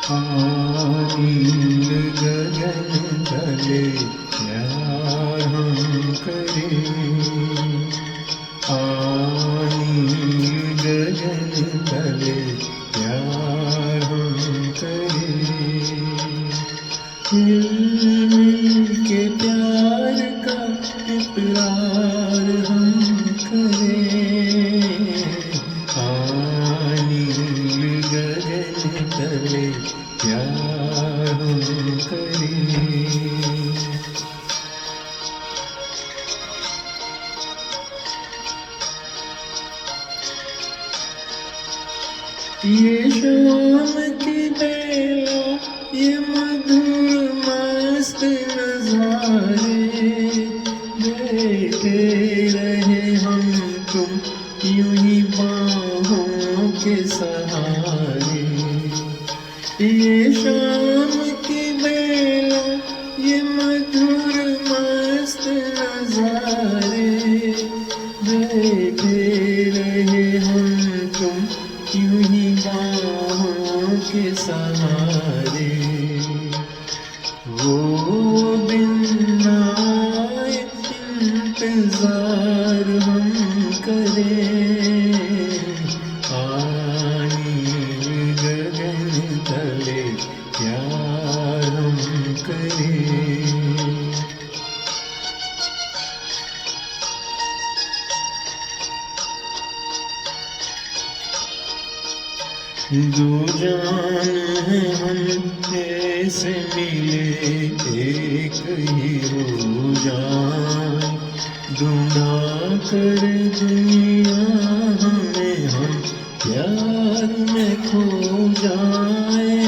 नील गगन तले प्यार हम करें, नील गगन तले प्यार हम करें। मिल के प्यार का इकरार हम करें, नील गगन तले प्यार हम करें। ये शाम की बेला, ये मधुर मस्त नजारे, बैठे रहे हम तुम यूं ही बाहों के सहारे। ये शाम की बेला, ये मधुर मस्त नजारे, बैठे रहे हम तुम यूं ही बाहों के सहारे। वो दिन आए इंतजार हम करें, नील गगन तले प्यार हम करें। दो जान हैं हम ऐसे मिले, एक ही हो जान, ढूंढा कर दुनिया हमें हम प्यार में खो जाए।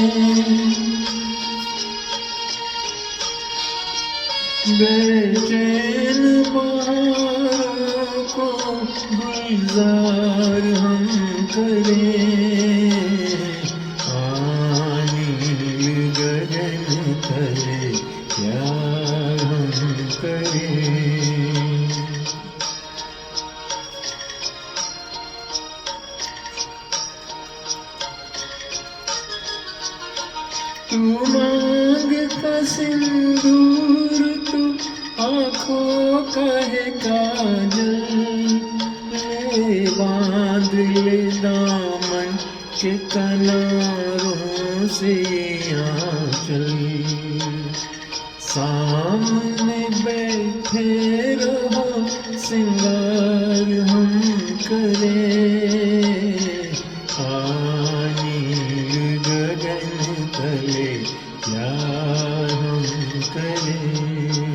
बेचैन बहारों को गुलजार हम करें, नील गगन तले प्यार हम करें। तू मांग का सिंदूर, तू आँखों का है काजल, ले बांध ले दामन के किनारों से आंचल। सामने बैठे रहो, सिंगार हम करें, नील गगन तले प्यार हम करें।